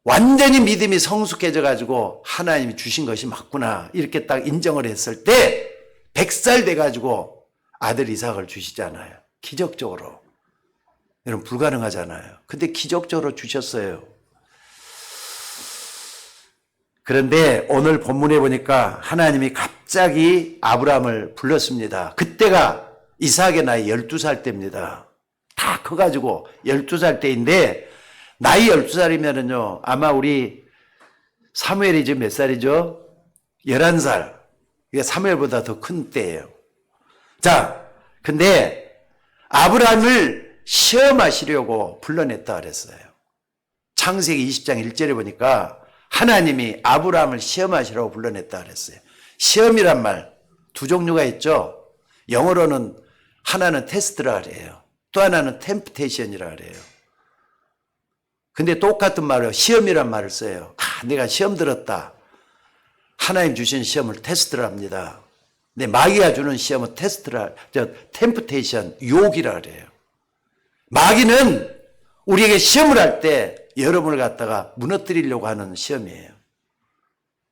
완전히 믿음이 성숙해져 가지고 하나님이 주신 것이 맞구나 이렇게 딱 인정을 했을 때 100살 돼 가지고 아들 이삭을 주시잖아요. 기적적으로. 여러분 불가능하잖아요. 근데 기적적으로 주셨어요. 그런데 오늘 본문에 보니까 하나님이 갑자기 아브라함을 불렀습니다. 그때가 이삭의 나이 12살 때입니다. 다 커가지고 12살 때인데 나이 12살이면은요 아마 우리 사무엘이 지금 몇 살이죠? 11살. 이게 사무엘보다 더 큰 때예요. 자, 근데 아브라함을 시험하시려고 불러냈다 그랬어요. 창세기 20장 1절에 보니까 하나님이 아브라함을 시험하시라고 불러냈다 그랬어요. 시험이란 말 두 종류가 있죠. 영어로는 하나는 테스트라 그래요. 또 하나는 템프테이션이라 그래요. 근데 똑같은 말로 시험이란 말을 써요. 내가 시험 들었다. 하나님 주신 시험을 테스트라 합니다. 근데 마귀가 주는 시험은 템프테이션, 유혹이라 그래요. 마귀는 우리에게 시험을 할 때 여러분을 갖다가 무너뜨리려고 하는 시험이에요.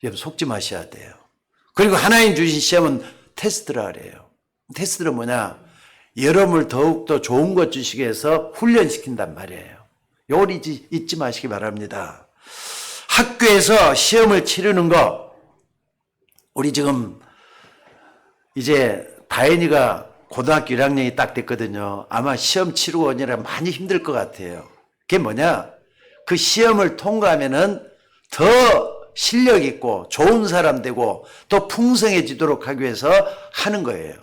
여러분 속지 마셔야 돼요. 그리고 하나님 주신 시험은 테스트라 그래요. 테스트는 뭐냐? 여러분을 더욱더 좋은 것 주시기 위해서 훈련시킨단 말이에요. 요걸 잊지 마시기 바랍니다. 학교에서 시험을 치르는 거, 우리 지금 이제 다현이가 고등학교 1학년이 딱 됐거든요. 아마 시험 치르고 오느라 많이 힘들 것 같아요. 그게 뭐냐? 그 시험을 통과하면은 더 실력 있고 좋은 사람 되고 또 풍성해지도록 하기 위해서 하는 거예요.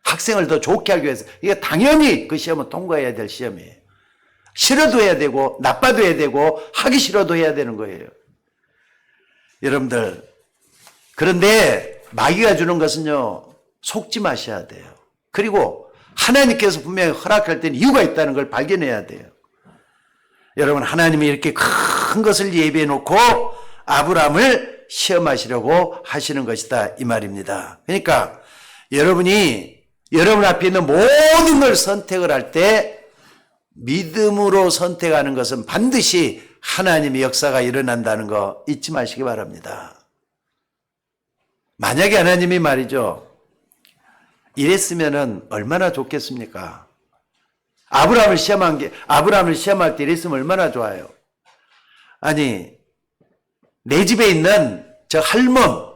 학생을 더 좋게 하기 위해서. 이게 당연히 그 시험은 통과해야 될 시험이에요. 싫어도 해야 되고 나빠도 해야 되고 하기 싫어도 해야 되는 거예요. 여러분들 그런데 마귀가 주는 것은요 속지 마셔야 돼요. 그리고 하나님께서 분명히 허락할 때는 이유가 있다는 걸 발견해야 돼요. 여러분 하나님이 이렇게 큰 것을 예비해 놓고 아브라함을 시험하시려고 하시는 것이다 이 말입니다. 그러니까 여러분이 여러분 앞에 있는 모든 걸 선택을 할 때 믿음으로 선택하는 것은 반드시 하나님의 역사가 일어난다는 거 잊지 마시기 바랍니다. 만약에 하나님이 말이죠 이랬으면은 얼마나 좋겠습니까? 아브라함을 시험할 때 이랬으면 얼마나 좋아요. 아니 내 집에 있는 저 할멈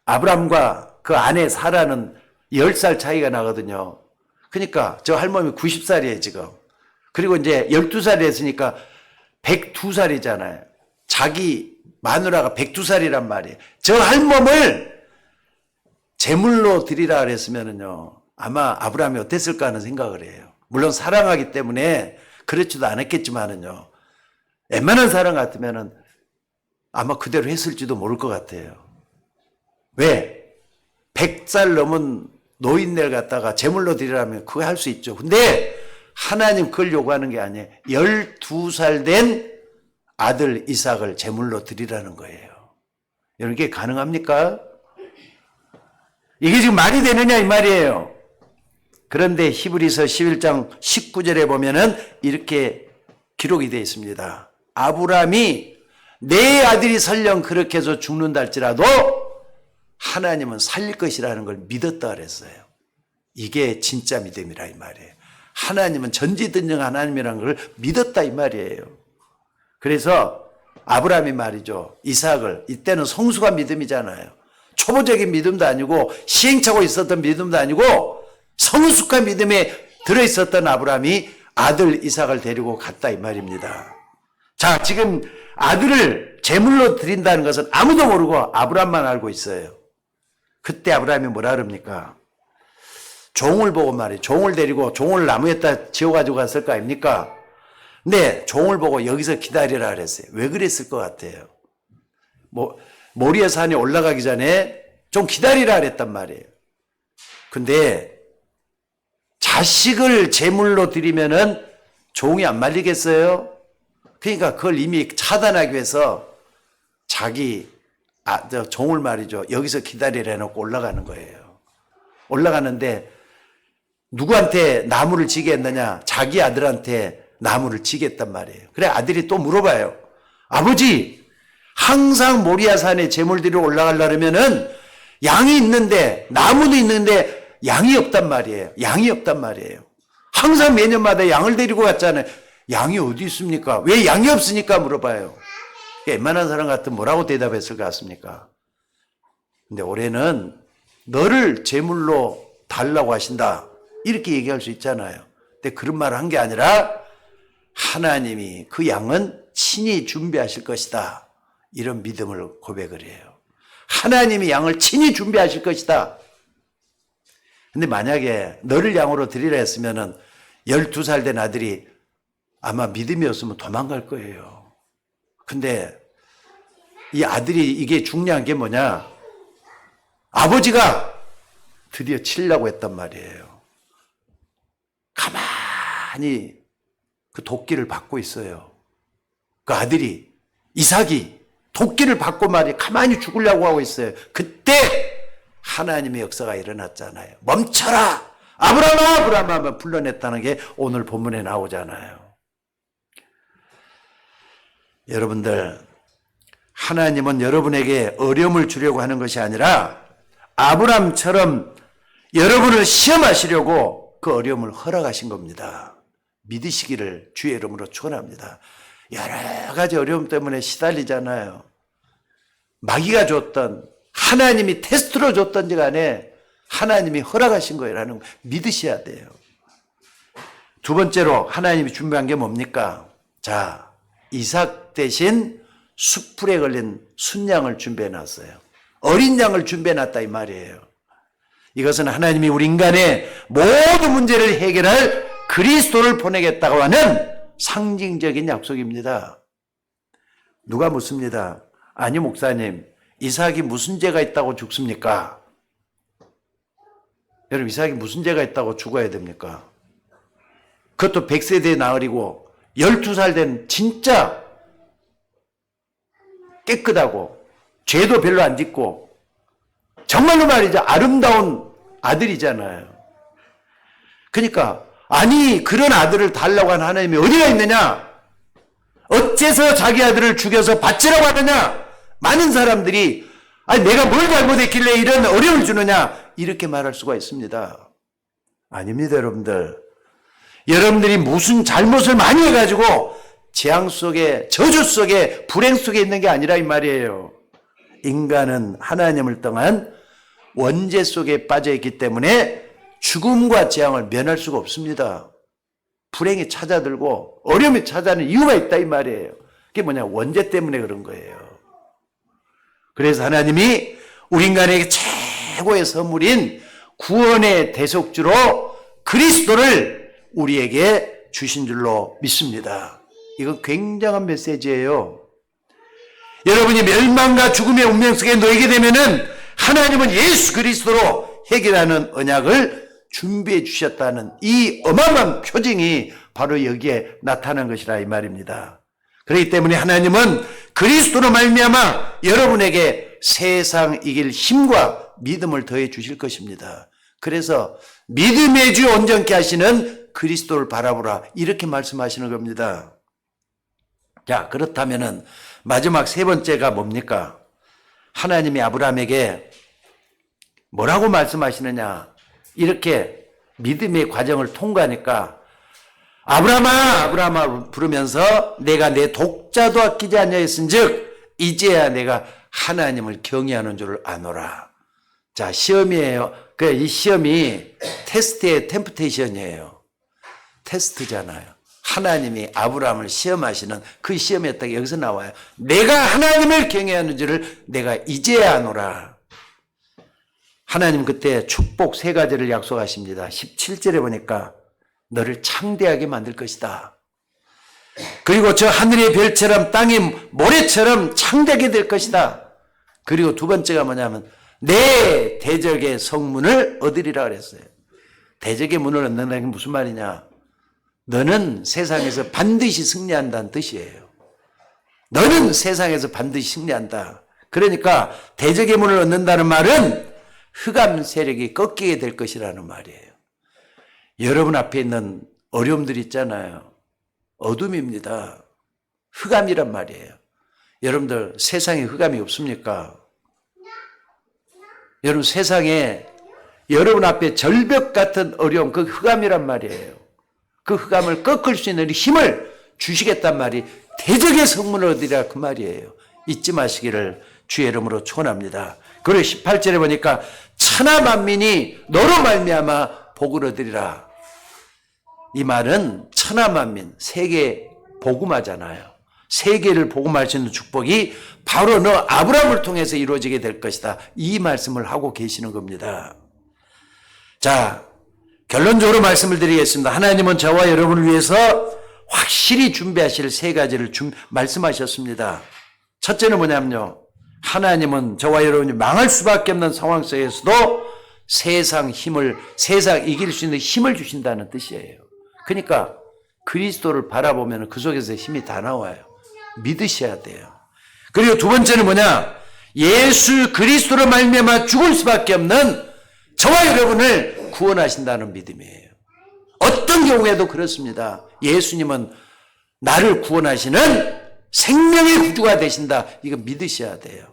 아브라함과 그 아내 사라는 10살 차이가 나거든요. 그러니까 저 할멈이 90살이에요 지금. 그리고 이제 12살이 했으니까 102살이잖아요. 자기 마누라가 102살이란 말이에요. 저 할멈을 제물로 드리라 그랬으면은요 아마 아브라함이 어땠을까 하는 생각을 해요. 물론 사랑하기 때문에 그렇지도 않았겠지만은요 웬만한 사람 같으면은 아마 그대로 했을지도 모를 것 같아요. 왜? 100살 넘은 노인네를 갖다가 제물로 드리라면 그거 할 수 있죠. 근데 하나님 그걸 요구하는 게 아니에요. 12살 된 아들 이삭을 제물로 드리라는 거예요. 여러분, 이게 가능합니까? 이게 지금 말이 되느냐 이 말이에요. 그런데 히브리서 11장 19절에 보면은 이렇게 기록이 되어 있습니다. 아브라함이 내 아들이 설령 그렇게 해서 죽는다 할지라도 하나님은 살릴 것이라는 걸 믿었다 그랬어요. 이게 진짜 믿음이라 이 말이에요. 하나님은 전지전능 하나님이라는 걸 믿었다 이 말이에요. 그래서 아브라함이 말이죠. 이삭을, 이때는 성숙한 믿음이잖아요. 초보적인 믿음도 아니고 시행착오 있었던 믿음도 아니고 성숙한 믿음에 들어있었던 아브라함이 아들 이삭을 데리고 갔다 이 말입니다. 자, 지금 아들을 제물로 드린다는 것은 아무도 모르고 아브라함만 알고 있어요. 그때 아브라함이 뭐라 그럽니까? 종을 보고 말이에요. 종을 데리고 종을 나무에다 지어가지고 갔을 거 아닙니까? 근데 종을 보고 여기서 기다리라 그랬어요. 왜 그랬을 것 같아요? 모리아 산에 올라가기 전에 좀 기다리라 그랬단 말이에요. 근데 자식을 제물로 드리면은 종이 안 말리겠어요? 그러니까 그걸 이미 차단하기 위해서 자기 종을 말이죠. 여기서 기다리라 해놓고 올라가는 거예요. 올라가는데 누구한테 나무를 지게 했느냐? 자기 아들한테 나무를 지게 했단 말이에요. 그래 아들이 또 물어봐요. 아버지, 항상 모리아산에 제물 드리러 올라가려면은 양이 있는데 나무도 있는데 양이 없단 말이에요. 양이 없단 말이에요. 항상 매년마다 양을 데리고 갔잖아요. 양이 어디 있습니까? 왜 양이 없으니까 물어봐요. 웬만한 사람 같으면 뭐라고 대답했을 것 같습니까? 근데 올해는 너를 제물로 달라고 하신다. 이렇게 얘기할 수 있잖아요. 근데 그런 말을 한 게 아니라 하나님이 그 양은 친히 준비하실 것이다. 이런 믿음을 고백을 해요. 하나님이 양을 친히 준비하실 것이다. 근데 만약에 너를 양으로 드리라 했으면은 12살 된 아들이 아마 믿음이 없으면 도망갈 거예요. 근데 이 아들이 이게 중요한 게 뭐냐? 아버지가 드디어 치려고 했단 말이에요. 가만히 그 도끼를 받고 있어요. 그 아들이, 이삭이 도끼를 받고 말이 가만히 죽으려고 하고 있어요. 그때 하나님의 역사가 일어났잖아요. 멈춰라! 아브라함아! 아브라함아! 불러냈다는 게 오늘 본문에 나오잖아요. 여러분들, 하나님은 여러분에게 어려움을 주려고 하는 것이 아니라 아브라함처럼 여러분을 시험하시려고 그 어려움을 허락하신 겁니다. 믿으시기를 주의 이름으로 축원합니다. 여러 가지 어려움 때문에 시달리잖아요. 마귀가 줬던, 하나님이 테스트로 줬던지 간에 하나님이 허락하신 거라는 거 믿으셔야 돼요. 두 번째로 하나님이 준비한 게 뭡니까? 자, 이삭 대신 숫풀에 걸린 순양을 준비해 놨어요. 어린 양을 준비해 놨다 이 말이에요. 이것은 하나님이 우리 인간의 모든 문제를 해결할 그리스도를 보내겠다고 하는 상징적인 약속입니다. 누가 묻습니다. 아니 목사님, 이삭이 무슨 죄가 있다고 죽습니까? 여러분, 이삭이 무슨 죄가 있다고 죽어야 됩니까? 그것도 100세대 나으리고 12살 된 진짜 깨끗하고 죄도 별로 안 짓고 정말로 말이죠. 아름다운 아들이잖아요. 그러니까 아니 그런 아들을 달라고 하는 하나님이 어디가 있느냐? 어째서 자기 아들을 죽여서 바치라고 하느냐? 많은 사람들이 아니 내가 뭘 잘못했길래 이런 어려움을 주느냐? 이렇게 말할 수가 있습니다. 아닙니다, 여러분들. 여러분들이 무슨 잘못을 많이 해가지고 재앙 속에, 저주 속에, 불행 속에 있는 게 아니라 이 말이에요. 인간은 하나님을 떠난 원죄 속에 빠져있기 때문에 죽음과 재앙을 면할 수가 없습니다. 불행이 찾아들고 어려움이 찾아오는 이유가 있다 이 말이에요. 그게 뭐냐? 원죄 때문에 그런 거예요. 그래서 하나님이 우리 인간에게 최고의 선물인 구원의 대속주로 그리스도를 우리에게 주신 줄로 믿습니다. 이건 굉장한 메시지예요. 여러분이 멸망과 죽음의 운명 속에 놓이게 되면은 하나님은 예수 그리스도로 해결하는 언약을 준비해 주셨다는 이 어마어마한 표징이 바로 여기에 나타난 것이라 이 말입니다. 그렇기 때문에 하나님은 그리스도로 말미암아 여러분에게 세상 이길 힘과 믿음을 더해 주실 것입니다. 그래서 믿음의 주 온전케 하시는 그리스도를 바라보라 이렇게 말씀하시는 겁니다. 자, 그렇다면은 마지막 세 번째가 뭡니까? 하나님이 아브라함에게 뭐라고 말씀하시느냐? 이렇게 믿음의 과정을 통과하니까 아브라함아 아브라함아 부르면서 내가 내 독자도 아끼지 아니하였은즉 이제야 내가 하나님을 경외하는 줄을 아노라. 자, 시험이에요. 이 시험이 테스트의 템프테이션이에요. 테스트잖아요. 하나님이 아브라함을 시험하시는 그 시험이었다가 여기서 나와요. 내가 하나님을 경외하는 줄을 내가 이제야 아노라. 하나님 그때 축복 세 가지를 약속하십니다. 17절에 보니까 너를 창대하게 만들 것이다. 그리고 저 하늘의 별처럼 땅의 모래처럼 창대하게 될 것이다. 그리고 두 번째가 뭐냐면 내 대적의 성문을 얻으리라 그랬어요. 대적의 문을 얻는다는 게 무슨 말이냐? 너는 세상에서 반드시 승리한다는 뜻이에요. 너는 세상에서 반드시 승리한다. 그러니까 대적의 문을 얻는다는 말은 흑암 세력이 꺾이게 될 것이라는 말이에요. 여러분 앞에 있는 어려움들이 있잖아요. 어둠입니다. 흑암이란 말이에요. 여러분들 세상에 흑암이 없습니까? 여러분 세상에 여러분 앞에 절벽 같은 어려움, 그 흑암이란 말이에요. 그 흑암을 꺾을 수 있는 힘을 주시겠단 말이 대적의 성문을 얻으리라 그 말이에요. 잊지 마시기를 주의 이름으로 축원합니다. 그리고 18절에 보니까 천하 만민이 너로 말미암아 복을 얻으리라. 이 말은 천하 만민, 세계 복음하잖아요. 세계를 복음할 수 있는 축복이 바로 너 아브라함을 통해서 이루어지게 될 것이다. 이 말씀을 하고 계시는 겁니다. 자, 결론적으로 말씀을 드리겠습니다. 하나님은 저와 여러분을 위해서 확실히 준비하실 세 가지를 말씀하셨습니다. 첫째는 뭐냐면요. 하나님은 저와 여러분이 망할 수밖에 없는 상황 속에서도 세상 이길 수 있는 힘을 주신다는 뜻이에요. 그러니까 그리스도를 바라보면 그 속에서 힘이 다 나와요. 믿으셔야 돼요. 그리고 두 번째는 뭐냐? 예수 그리스도로 말미암아 죽을 수밖에 없는 저와 여러분을 구원하신다는 믿음이에요. 어떤 경우에도 그렇습니다. 예수님은 나를 구원하시는 생명의 구주가 되신다. 이거 믿으셔야 돼요.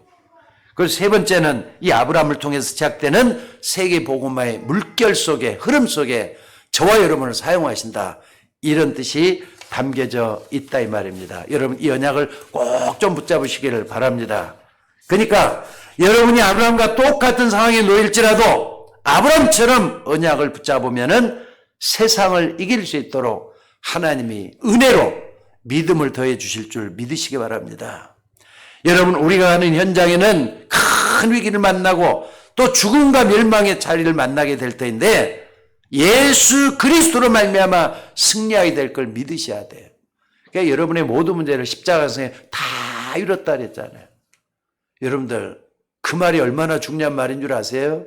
그리고 세 번째는 이 아브라함을 통해서 시작되는 세계 복음화의 물결 속에 흐름 속에 저와 여러분을 사용하신다. 이런 뜻이 담겨져 있다 이 말입니다. 여러분 이 언약을 꼭 좀 붙잡으시기를 바랍니다. 그러니까 여러분이 아브라함과 똑같은 상황에 놓일지라도 아브라함처럼 언약을 붙잡으면은 세상을 이길 수 있도록 하나님이 은혜로 믿음을 더해 주실 줄 믿으시기 바랍니다. 여러분 우리가 가는 현장에는 큰 위기를 만나고 또 죽음과 멸망의 자리를 만나게 될 터인데 예수 그리스도로 말미암아 승리하게 될 걸 믿으셔야 돼요. 그러니까 여러분의 모든 문제를 십자가에서 다 이뤘다 그랬잖아요. 여러분들 그 말이 얼마나 중요한 말인 줄 아세요?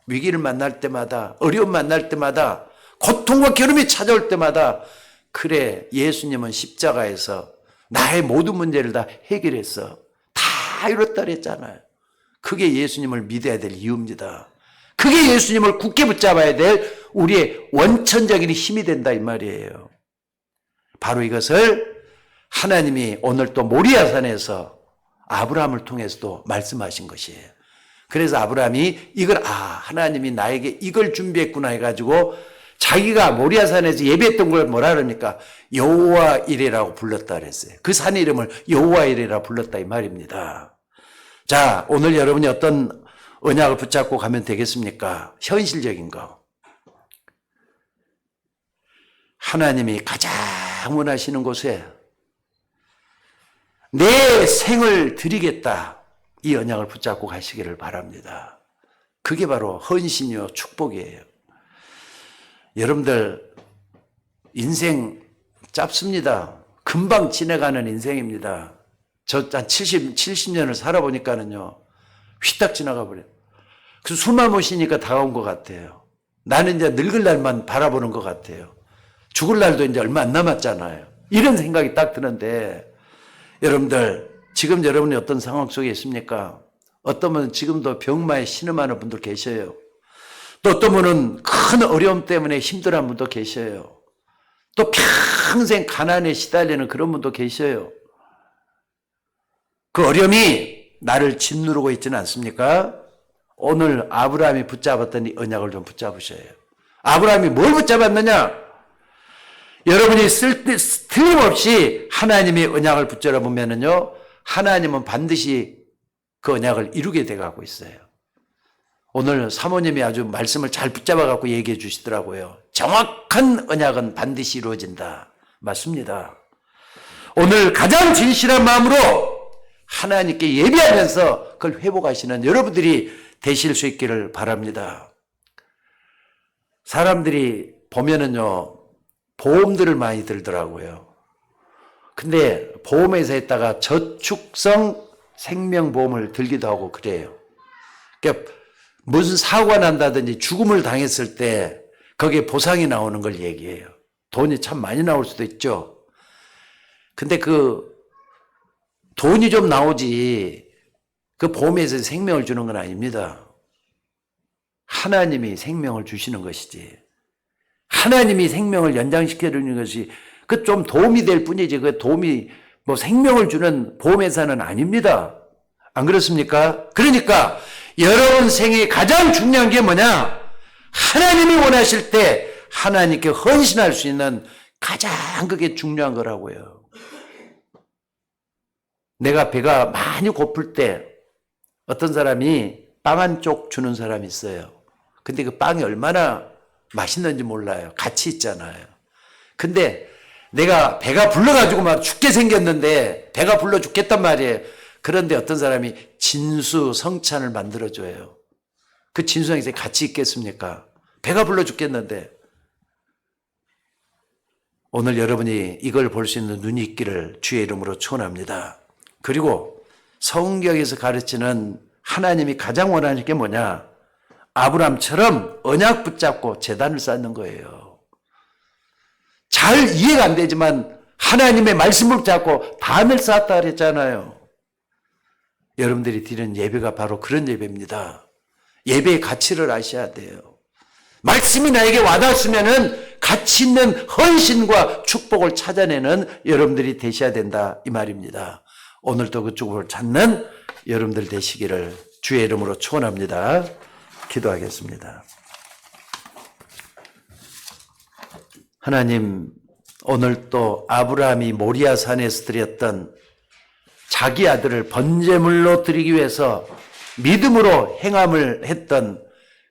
위기를 만날 때마다 어려움 만날 때마다 고통과 괴로움이 찾아올 때마다 그래 예수님은 십자가에서 나의 모든 문제를 다 해결했어. 다 이뤘다 그랬잖아요. 그게 예수님을 믿어야 될 이유입니다. 그게 예수님을 굳게 붙잡아야 될 우리의 원천적인 힘이 된다 이 말이에요. 바로 이것을 하나님이 오늘 또 모리아산에서 아브라함을 통해서도 말씀하신 것이에요. 그래서 아브라함이 이걸 하나님이 나에게 이걸 준비했구나 해가지고 자기가 모리아산에서 예배했던 걸 뭐라 그럽니까? 여호와 이레라고 불렀다 그랬어요. 그 산 이름을 여호와 이레라 불렀다 이 말입니다. 자, 오늘 여러분이 어떤 언약을 붙잡고 가면 되겠습니까? 현실적인 거. 하나님이 가장 원하시는 곳에 내 생을 드리겠다. 이 언약을 붙잡고 가시기를 바랍니다. 그게 바로 헌신이요 축복이에요. 여러분들 인생 짧습니다. 금방 지나가는 인생입니다. 저 한 70년을 살아보니까는요. 휘딱 지나가 버려요. 그래서 숨만 못 쉬니까 다가온 것 같아요. 나는 이제 늙을 날만 바라보는 것 같아요. 죽을 날도 이제 얼마 안 남았잖아요. 이런 생각이 딱 드는데 여러분들, 지금 여러분이 어떤 상황 속에 있습니까? 어떤 분은 지금도 병마에 신음하는 분들 계셔요. 또 어떤 분은 큰 어려움 때문에 힘들어하는 분도 계셔요. 또 평생 가난에 시달리는 그런 분도 계셔요. 그 어려움이 나를 짓누르고 있지는 않습니까? 오늘 아브라함이 붙잡았던 이 언약을 좀 붙잡으셔요. 아브라함이 뭘 붙잡았느냐? 여러분이 틀림없이 하나님의 언약을 붙잡아 보면은요, 하나님은 반드시 그 언약을 이루게 돼 가고 있어요. 오늘 사모님이 아주 말씀을 잘 붙잡아 갖고 얘기해 주시더라고요. 정확한 언약은 반드시 이루어진다. 맞습니다. 오늘 가장 진실한 마음으로 하나님께 예배하면서 그걸 회복하시는 여러분들이 되실 수 있기를 바랍니다. 사람들이 보면은요, 보험들을 많이 들더라고요. 근데 보험회사에다가 저축성 생명보험을 들기도 하고 그래요. 그러니까 무슨 사고가 난다든지 죽음을 당했을 때 거기에 보상이 나오는 걸 얘기해요. 돈이 참 많이 나올 수도 있죠. 근데 그 돈이 좀 나오지 그 보험에서 생명을 주는 건 아닙니다. 하나님이 생명을 주시는 것이지. 하나님이 생명을 연장시켜 주는 것이 그 좀 도움이 될 뿐이지 그 도움이 뭐 생명을 주는 보험회사는 아닙니다. 안 그렇습니까? 그러니까 여러분 생에 가장 중요한 게 뭐냐? 하나님이 원하실 때 하나님께 헌신할 수 있는 가장 그게 중요한 거라고요. 내가 배가 많이 고플 때 어떤 사람이 빵 한 쪽 주는 사람이 있어요. 근데 그 빵이 얼마나 맛있는지 몰라요. 같이 있잖아요. 근데 내가 배가 불러가지고 막 죽게 생겼는데 배가 불러 죽겠단 말이에요. 그런데 어떤 사람이 진수성찬을 만들어줘요. 그 진수성찬에 같이 있겠습니까? 배가 불러 죽겠는데. 오늘 여러분이 이걸 볼 수 있는 눈이 있기를 주의 이름으로 축원합니다. 그리고 성경에서 가르치는 하나님이 가장 원하는 게 뭐냐? 아브라함처럼 언약 붙잡고 제단을 쌓는 거예요. 잘 이해가 안 되지만 하나님의 말씀을 붙잡고 단을 쌓았다 그랬잖아요. 여러분들이 드리는 예배가 바로 그런 예배입니다. 예배의 가치를 아셔야 돼요. 말씀이 나에게 와닿았으면은 가치 있는 헌신과 축복을 찾아내는 여러분들이 되셔야 된다 이 말입니다. 오늘도 그 축복을 찾는 여러분들 되시기를 주의 이름으로 축원합니다. 기도하겠습니다. 하나님, 오늘 또 아브라함이 모리아 산에서 드렸던 자기 아들을 번제물로 드리기 위해서 믿음으로 행함을 했던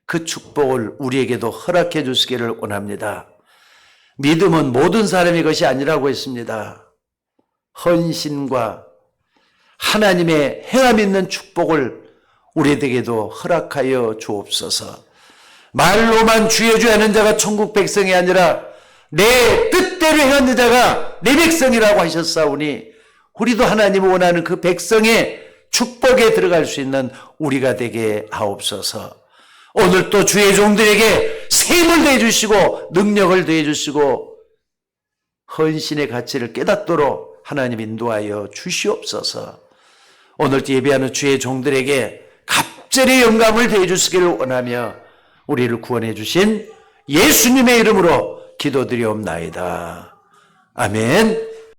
그 축복을 우리에게도 허락해 주시기를 원합니다. 믿음은 모든 사람의 것이 아니라고 했습니다. 헌신과 하나님의 행함 있는 축복을 우리에게도 허락하여 주옵소서. 말로만 주여 주여 하는 자가 천국 백성이 아니라 내 뜻대로 행하는 자가 내 백성이라고 하셨사오니 우리도 하나님이 원하는 그 백성의 축복에 들어갈 수 있는 우리가 되게 하옵소서. 오늘 또 주의 종들에게 셈을 더해주시고 능력을 더해주시고 헌신의 가치를 깨닫도록 하나님 인도하여 주시옵소서. 오늘 예배하는 주의 종들에게 갑절의 영감을 더해주시기를 원하며 우리를 구원해 주신 예수님의 이름으로 기도드리옵나이다. 아멘.